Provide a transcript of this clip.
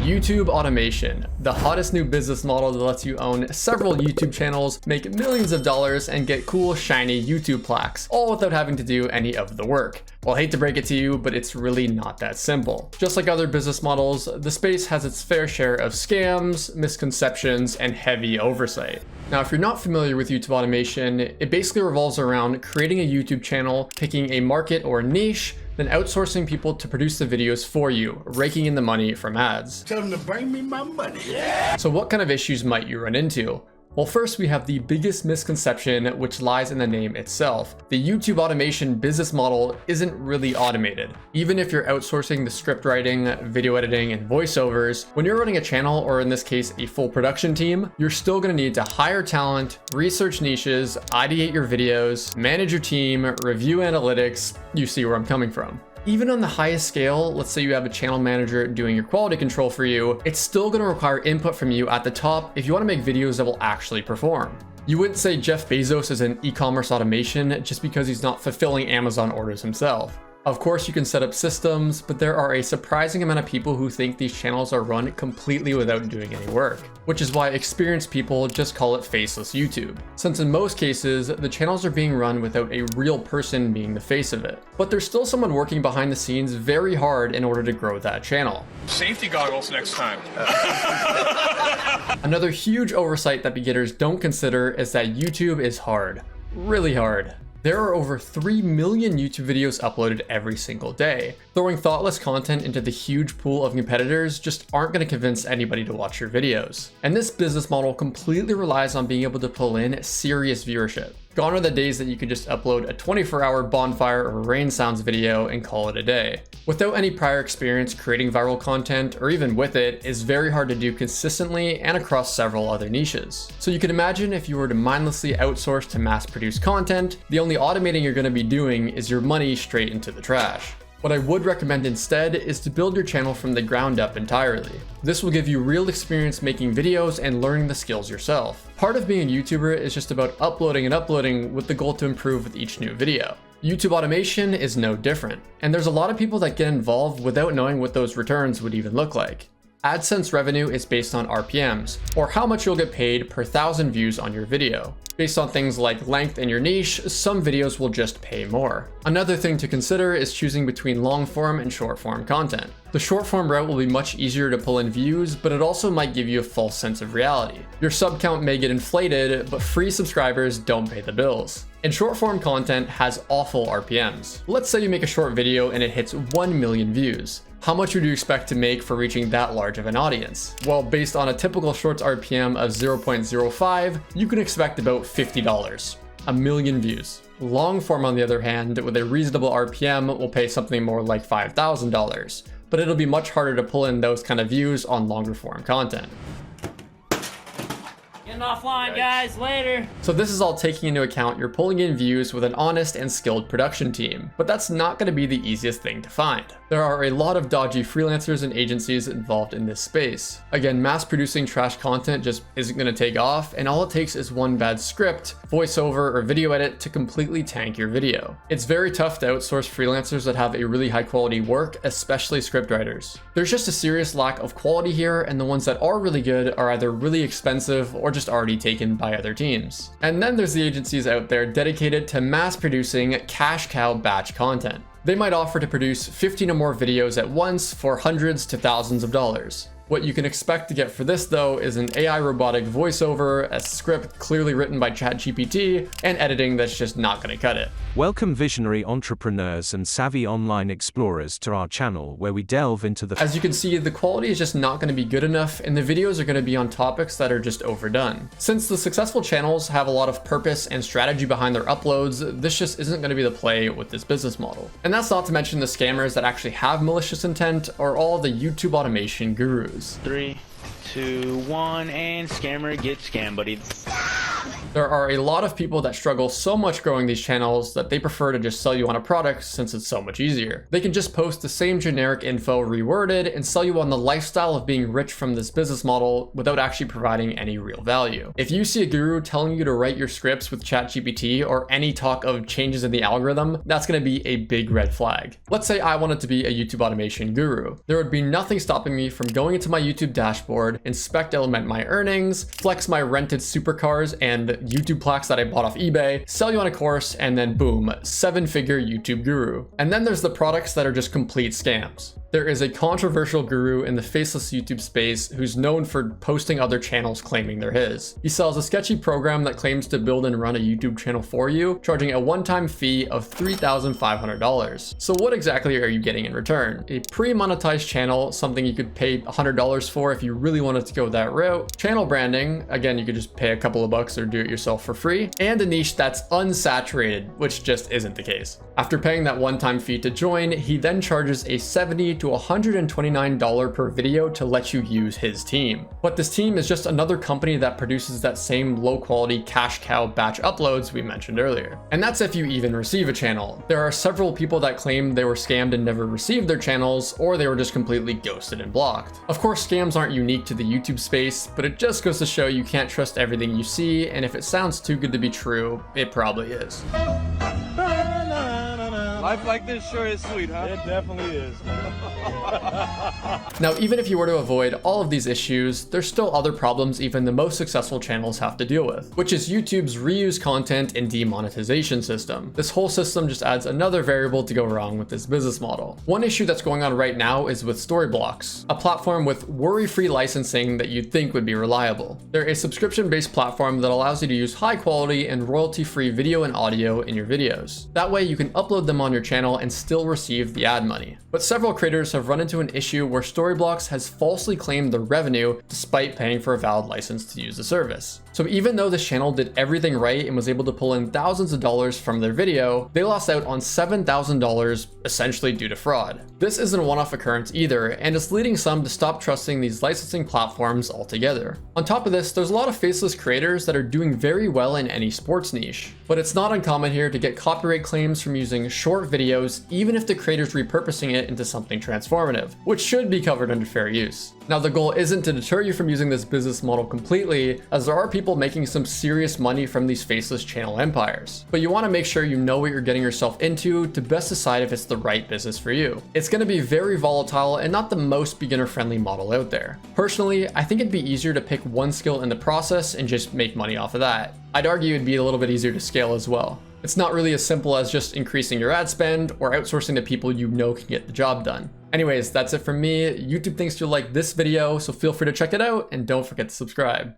YouTube automation, the hottest new business model that lets you own several YouTube channels, make millions of dollars, and get cool, shiny YouTube plaques, all without having to do any of the work. Well, I hate to break it to you, but it's really not that simple. Just like other business models, the space has its fair share of scams, misconceptions, and heavy oversight. Now, if you're not familiar with YouTube automation, it basically revolves around creating a YouTube channel, picking a market or niche, then outsourcing people to produce the videos for you, raking in the money from ads. Tell them to bring me my money. Yeah. So what kind of issues might you run into? Well, first we have the biggest misconception, which lies in the name itself. The YouTube automation business model isn't really automated. Even if you're outsourcing the script writing, video editing, and voiceovers, when you're running a channel, or in this case, a full production team, you're still gonna need to hire talent, research niches, ideate your videos, manage your team, review analytics. You see where I'm coming from. Even on the highest scale, let's say you have a channel manager doing your quality control for you, it's still gonna require input from you at the top if you wanna make videos that will actually perform. You wouldn't say Jeff Bezos is an e-commerce automation just because he's not fulfilling Amazon orders himself. Of course, you can set up systems, but there are a surprising amount of people who think these channels are run completely without doing any work, which is why experienced people just call it faceless YouTube, since in most cases, the channels are being run without a real person being the face of it. But there's still someone working behind the scenes very hard in order to grow that channel. Safety goggles next time. Another huge oversight that beginners don't consider is that YouTube is hard, really hard. There are over 3 million YouTube videos uploaded every single day. Throwing thoughtless content into the huge pool of competitors just aren't going to convince anybody to watch your videos. And this business model completely relies on being able to pull in serious viewership. Gone are the days that you could just upload a 24-hour bonfire or rain sounds video and call it a day. Without any prior experience creating viral content, or even with it, is very hard to do consistently and across several other niches. So you can imagine if you were to mindlessly outsource to mass produce content, the only automating you're going to be doing is your money straight into the trash. What I would recommend instead is to build your channel from the ground up entirely. This will give you real experience making videos and learning the skills yourself. Part of being a YouTuber is just about uploading and uploading with the goal to improve with each new video. YouTube automation is no different, and there's a lot of people that get involved without knowing what those returns would even look like. AdSense revenue is based on RPMs, or how much you'll get paid per 1,000 views on your video. Based on things like length and your niche, some videos will just pay more. Another thing to consider is choosing between long form and short form content. The short form route will be much easier to pull in views, but it also might give you a false sense of reality. Your sub count may get inflated, but free subscribers don't pay the bills. And short form content has awful RPMs. Let's say you make a short video and it hits 1 million views. How much would you expect to make for reaching that large of an audience? Well, based on a typical shorts RPM of 0.05, you can expect about $50. A million views. Long form, on the other hand, with a reasonable RPM will pay something more like $5,000, but it'll be much harder to pull in those kind of views on longer form content. Offline, guys, later. So this is all taking into account you're pulling in views with an honest and skilled production team, but that's not going to be the easiest thing to find. There are a lot of dodgy freelancers and agencies involved in this space. Again, mass producing trash content just isn't going to take off, and all it takes is one bad script, voiceover, or video edit to completely tank your video. It's very tough to outsource freelancers that have a really high quality work, especially scriptwriters. There's just a serious lack of quality here, and the ones that are really good are either really expensive or just already taken by other teams. And then there's the agencies out there dedicated to mass producing cash cow batch content. They might offer to produce 15 or more videos at once for hundreds to thousands of dollars. What you can expect to get for this though is an AI robotic voiceover, a script clearly written by ChatGPT, and editing that's just not going to cut it. Welcome visionary entrepreneurs and savvy online explorers to our channel where we delve into the... As you can see, the quality is just not going to be good enough, and the videos are going to be on topics that are just overdone. Since the successful channels have a lot of purpose and strategy behind their uploads, this just isn't going to be the play with this business model. And that's not to mention the scammers that actually have malicious intent, or all the YouTube automation gurus. 3, 2, 1, and scammer get scammed, buddy. There are a lot of people that struggle so much growing these channels that they prefer to just sell you on a product since it's so much easier. They can just post the same generic info reworded and sell you on the lifestyle of being rich from this business model without actually providing any real value. If you see a guru telling you to write your scripts with ChatGPT or any talk of changes in the algorithm, that's going to be a big red flag. Let's say I wanted to be a YouTube automation guru. There would be nothing stopping me from going into my YouTube dashboard, inspect element my earnings, flex my rented supercars and YouTube plaques that I bought off eBay, sell you on a course, and then boom, 7-figure YouTube guru. And then there's the products that are just complete scams. There is a controversial guru in the faceless YouTube space who's known for posting other channels claiming they're his. He sells a sketchy program that claims to build and run a YouTube channel for you, charging a one-time fee of $3,500. So what exactly are you getting in return? A pre-monetized channel, something you could pay $100 for if you really wanted to go that route. Channel branding, again, you could just pay a couple of bucks or do it yourself for free. And a niche that's unsaturated, which just isn't the case. After paying that one-time fee to join, he then charges a $70 to $129 per video to let you use his team. But this team is just another company that produces that same low-quality cash cow batch uploads we mentioned earlier. And that's if you even receive a channel. There are several people that claim they were scammed and never received their channels, or they were just completely ghosted and blocked. Of course, scams aren't unique to the YouTube space, but it just goes to show you can't trust everything you see, and if it sounds too good to be true, it probably is. Life like this sure is sweet, huh? It definitely is. Now, even if you were to avoid all of these issues, there's still other problems even the most successful channels have to deal with, which is YouTube's reuse content and demonetization system. This whole system just adds another variable to go wrong with this business model. One issue that's going on right now is with Storyblocks, a platform with worry-free licensing that you'd think would be reliable. They're a subscription-based platform that allows you to use high quality and royalty-free video and audio in your videos. That way you can upload them on your channel and still receive the ad money. But several creators have run into an issue where Storyblocks has falsely claimed the revenue despite paying for a valid license to use the service. So even though this channel did everything right and was able to pull in thousands of dollars from their video, they lost out on $7,000 essentially due to fraud. This isn't a one-off occurrence either, and it's leading some to stop trusting these licensing platforms altogether. On top of this, there's a lot of faceless creators that are doing very well in any sports niche, but it's not uncommon here to get copyright claims from using short videos, even if the creator's repurposing it into something transformative, which should be covered under fair use. Now, the goal isn't to deter you from using this business model completely, as there are people making some serious money from these faceless channel empires. But you want to make sure you know what you're getting yourself into to best decide if it's the right business for you. It's going to be very volatile and not the most beginner-friendly model out there. Personally, I think it'd be easier to pick one skill in the process and just make money off of that. I'd argue it'd be a little bit easier to scale as well. It's not really as simple as just increasing your ad spend or outsourcing to people you know can get the job done. Anyways, that's it from me. YouTube thinks you'll like this video, so feel free to check it out and don't forget to subscribe.